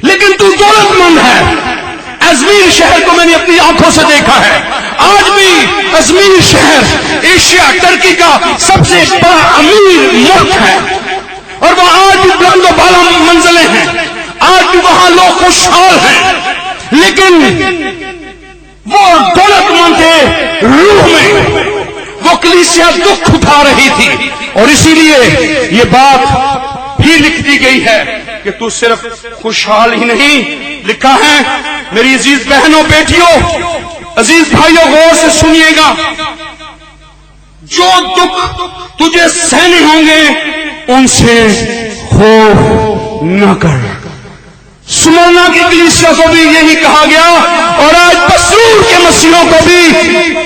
لیکن تو دولتمند ہے. ازمیر شہر کو میں نے اپنی آنکھوں سے دیکھا ہے. آج بھی ازمیر شہر ایشیا ٹرکی کا سب سے بڑا امیر ملک ہے اور وہاں آج بھی بلند و بالا منزلیں ہیں. آج بھی وہاں لوگ خوشحال ہیں. لیکن وہ دولت مند تھے روح میں. وہ کلیسیا دکھ اٹھا رہی تھی اور اسی لیے یہ بات بھی لکھ دی گئی ہے کہ تو صرف خوشحال ہی نہیں. لکھا ہے میری عزیز بہنوں بیٹیوں عزیز بھائیوں غور سے سنیے گا. جو دکھ تجھے سہنے ہوں گے ان سے خوف نہ کر. سمرنا کی کلیسیا کو بھی یہی کہا گیا اور آج بسرور کے مسیحوں کو بھی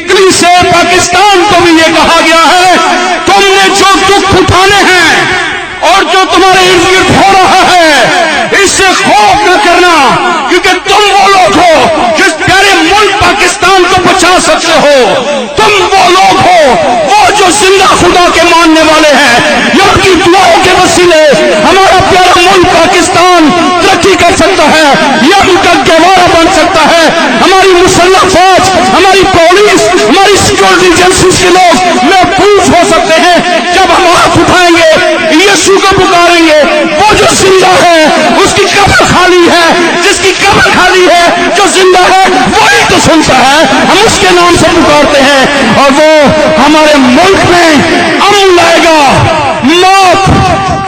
کلیسیا پاکستان کو بھی یہ کہا گیا ہے تم نے جو دکھ اٹھانے ہیں اور جو تمہارے ارد گرد ہو رہا ہے اس سے خوف نہ کرنا کیونکہ تم وہ لوگ ہو جس پیارے ملک پاکستان کو بچا سکتے ہو. تم وہ لوگ ہو وہ جو زندہ خدا کے ماننے والے ہیں. یہ ان کی دعاؤں کے وسیلے ہمارا پیارا ملک پاکستان ترقی کر سکتا ہے. یہ ان کا گہوارہ بن سکتا ہے. ہماری مسلح فوج ہماری پولیس ہماری سیکورٹی ایجنسیز کے لوگ محفوظ ہو سکتے ہیں جب ہم ہاتھ اٹھائیں گے یسوع کو پکاریں گے. وہ جو زندہ ہے اس کی قبر خالی ہے. جس کی قبر خالی ہے جو زندہ ہے وہی تو سنتا ہے. ہم اس کے نام سے پکارتے ہیں اور وہ ہمارے ملک میں امن لائے گا. موت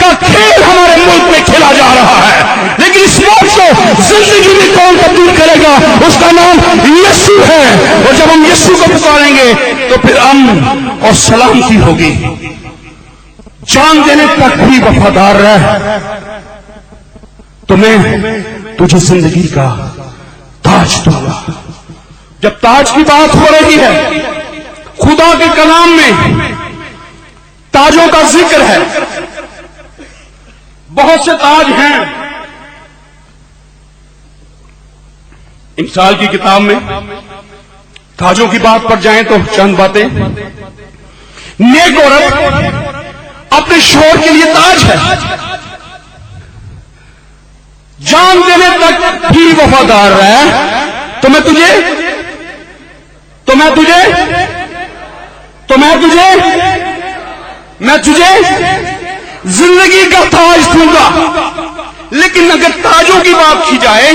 کا کھیل ہمارے ملک میں کھیلا جا رہا ہے لیکن اس موت کو زندگی میں کون تبدیل کرے گا؟ اس کا نام یسوع ہے. اور جب ہم یسوع کو پکاریں گے تو پھر امن اور سلامتی ہوگی. جان دینے تک بھی وفادار رہ تو میں تجھے زندگی کا تاج دوں گا. جب تاج کی بات ہو رہی ہے خدا کے کلام میں تاجوں کا ذکر ہے. بہت سے تاج ہیں. امثال کی کتاب میں تاجوں کی بات پر جائیں تو چند باتیں. نیک عورت اپنے شوہر کے لیے تاج ہے. جان دینے تک بھی وفادار رہے تو میں تجھے زندگی کا تاج دوں گا. لیکن اگر تاجوں کی بات کی جائے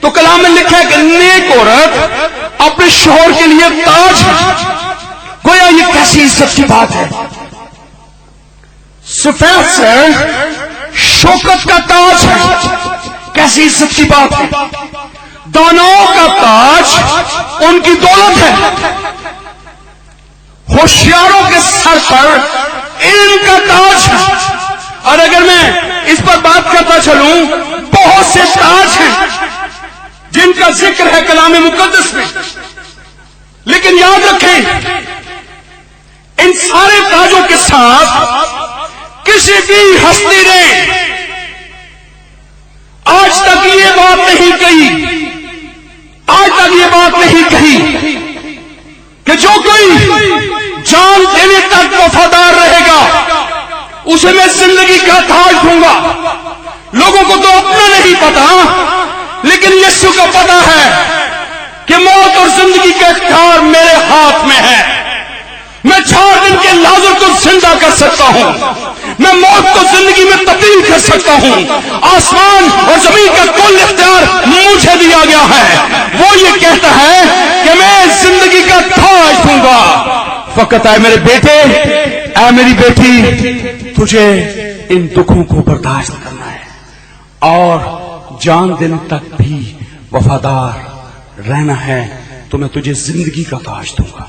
تو کلام میں لکھا ہے کہ نیک عورت اپنے شوہر کے لیے تاج ہے. گویا یہ کیسی عزت کی بات ہے. سفید سے شوکت کا تاج ہے. کیسی عزت کی بات ہے. دانوں کا تاج ان کی دولت ہے. ہوشیاروں کے سر پر علم کا تاج ہے. اور اگر میں اس پر بات کرتا چلوں بہت سے تاج ہیں جن کا ذکر ہے کلام مقدس میں. لیکن یاد رکھیں ان سارے تاجوں کے ساتھ کسی بھی ہستی نے آج تک یہ بات نہیں کہی کہ جو کوئی جان دینے تک وفادار رہے گا اسے میں زندگی کا تاج دوں گا. لوگوں کو تو اپنا نہیں پتا لیکن یسوع کو پتا ہے کہ موت اور زندگی کا اختیار میرے ہاتھ میں ہے. میں 4 دن کے لازر کو زندہ کر سکتا ہوں. میں موت کو زندگی میں تبدیل کر سکتا ہوں. آسمان اور زمین کا کل اختیار مجھے دیا گیا ہے. وہ یہ کہتا ہے کہ میں زندگی کا تاج دوں گا. فقط اے میرے بیٹے اے میری بیٹی تجھے ان دکھوں کو برداشت کرنا ہے اور جان دینے تک بھی وفادار رہنا ہے تو میں تجھے زندگی کا تاج دوں گا.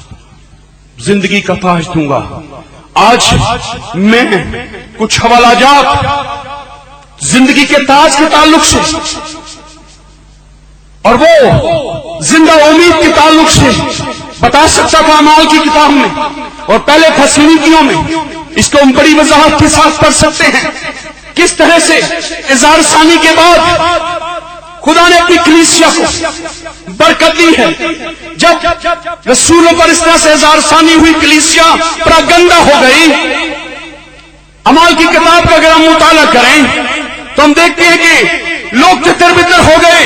زندگی کا تاج دوں گا. آج میں کچھ حوالہ جات زندگی کے تاج کے تعلق سے اور وہ زندہ امید کے تعلق سے بتا سکتا تھا اعمال کی کتاب میں اور پہلے تسالونیکیوں میں. اس کو ہم بڑی وضاحت کے ساتھ پڑھ سکتے ہیں کس طرح سے اظہار ثانی کے بعد خدا نے اپنی کلیسیا کو برکت دی ہے. جب رسولوں پر اس طرح سے اظہار ثانی ہوئی کلیسیا پراگندہ ہو گئی. اعمال کی کتاب کا اگر ہم مطالعہ کریں تو ہم دیکھتے ہیں کہ लोग तितर बितर हो गए।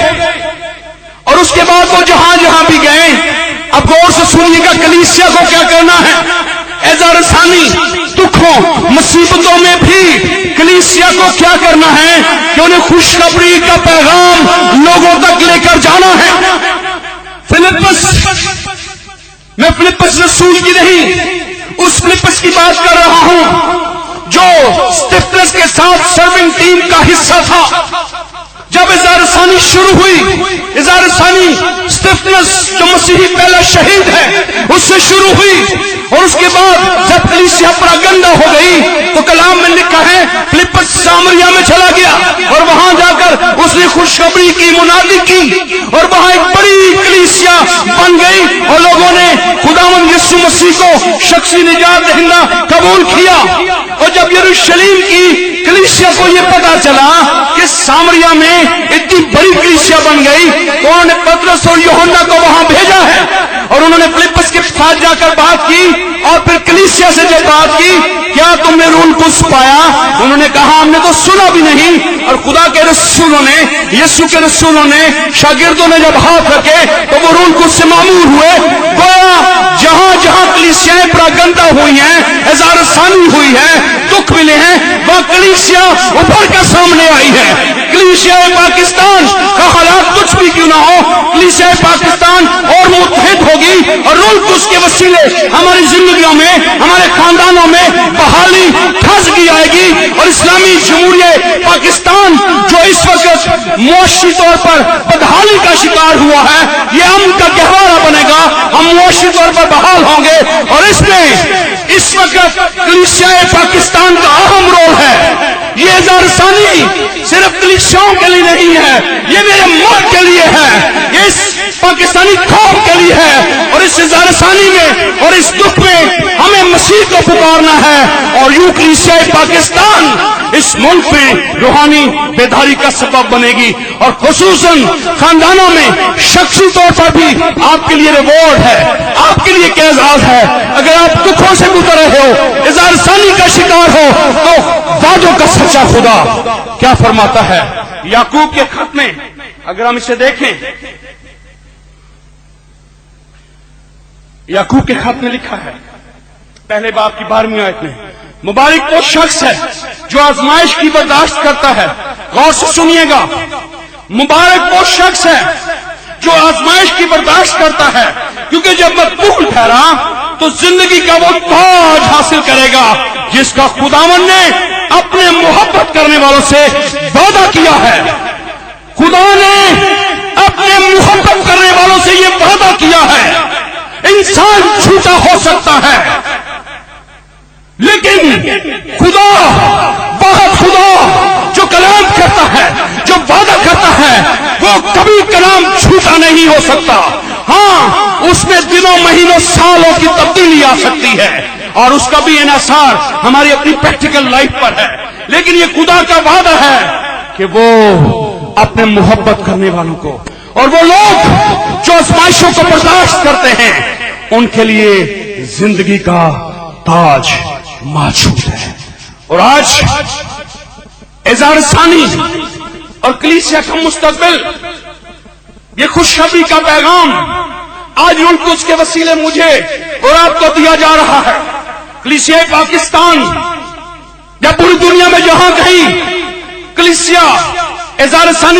और उसके बाद वो जहां जहां भी गए, अब गौर से सुनिएगा कलीसिया को क्या करना है। एज़ा रसानी दुखों मुसीबतों में भी कलीसिया को क्या करना है कि उन्हें खुशखबरी का पैगाम लोगों तक लेकर जाना है। फिलिप्पस, मैं फिलिप्पस रसूल की नहीं, उस फिलिप्पस की बात कर रहा हूं जो स्टिफनेस के साथ सर्विंग टीम का हिस्सा था। जब इज़हार सानी शुरू हुई, इज़हार सानी स्टिफनेस जो मसीही पहला शहीद है उससे शुरू हुई, और उसके बाद जब कलीसिया पूरा गंदा हो गई तो कलाम में लिखा है फिलिप्पस सामरिया में चला गया और वहां जाकर उसने खुशखबरी की मुनादी की, और वहां एक बड़ी कलीसिया बन गई और लोगों ने खुदावंद यीशु मसीह को शख्सी निजात दहिंदा कबूल किया। और जब यरूशलेम की कलीसिया को यह पता चला कि सामरिया में इतनी बड़ी कलीसिया बन गई, तो उन्होंने पतरस और यूहन्ना को वहां भेजा है और उन्होंने फिलिप्पस के साथ जाकर बात की, और फिर कलीसिया से जब बात की, क्या तुमने रूह कुछ पाया? उन्होंने कहा हमने तो सुना भी नहीं। और खुदा के रसूलों ने, यीशु के रसूलों ने, शागिर्दों ने जब हाथ रखे तो वो रूह कुछ से मामूर हुए। गोया जहां जहां कलीसियाएं प्रागंदा हुई हैं, इज़हार सानी हुई है, दुख मिले हैं, वहां कलीसिया उभर कर सामने आई है। कलीसिया पाकिस्तान का हालात कुछ भी क्यों ना हो, कलीसिया पाकिस्तान और मुत्तहिद होगी और रूह कुछ के वसीले हमारी जिंदगियों में, हमारे खानदानों में बहाली ताजगी आएगी। और इस्लामी जमहूरियत पाकिस्तान जो इस वक्त मुआशी तौर पर बदहाली का शिकार हुआ है, ये अमन का गहवारा बनेगा, हम मुआशी तौर पर बहाल होंगे। और इसमें इस वक्त कलीसिया पाकिस्तान का अहम रोल है। ये इज़हार सानी सिर्फ कलीसियाओं के लिए नहीं है, ये मेरे मुल्क के लिए है, ये इस पाकिस्तानी कौम के लिए है। और इस इज़हार सानी में और इस दुख में हमें मसीह को पुकारना है, और यूं कलीसिया पाकिस्तान इस मुल्क में रूहानी बेदारी का सबब बनेगी। और खुसूसन खानदानों में शख्सी तौर पर भी आपके लिए रिवॉर्ड है, आपके लिए क्या एजाज है। अगर आप दुखों से गुजर रहे हो, इज़हार सानी का शिकार हो, तो वादों का सच्चा खुदा क्या फरमाता है याकूब के खत में, अगर हम इसे देखें, याकूब के खत में लिखा है पहले बाब की 12वीं आयत में, मुबारक वो शख्स है जो आजमाइश की बर्दाश्त करता है। गौर से सुनिएगा, मुबारक वो शख्स है जो आजमाइश की बर्दाश्त करता है, क्योंकि जब मकबूल ठहरा तो जिंदगी का वो ताज हासिल करेगा जिसका खुदावन ने अपने मोहब्बत करने वालों से वादा किया है। खुदा ने अपने मोहब्बत करने वालों से ये वादा किया है। इंसान झूठा हो सकता है, लेकिन खुदा, बहुत खुदा जो कलाम करता है, जो वादा करता है, वो कभी कलाम झूठा नहीं हो सकता। हाँ, उसमें दिनों महीनों सालों की तब्दीली आ सकती है और उसका भी इन्हसार हमारी अपनी प्रैक्टिकल लाइफ पर है, लेकिन ये खुदा का वादा है कि वो अपने मोहब्बत करने वालों को, और वो लोग जो आजमाइशों को बर्दाश्त करते हैं, उनके लिए जिंदगी का ताज मौजूद है। और आज इज़हार सानी और कलीसिया का मुस्तकबिल, ये खुशखबरी का पैगाम आज उनको उसके वसीले मुझे और आपको दिया जा रहा है। कलीसिया पाकिस्तान या पूरी दुनिया में जहां कहीं कलीसिया इज़हार सानी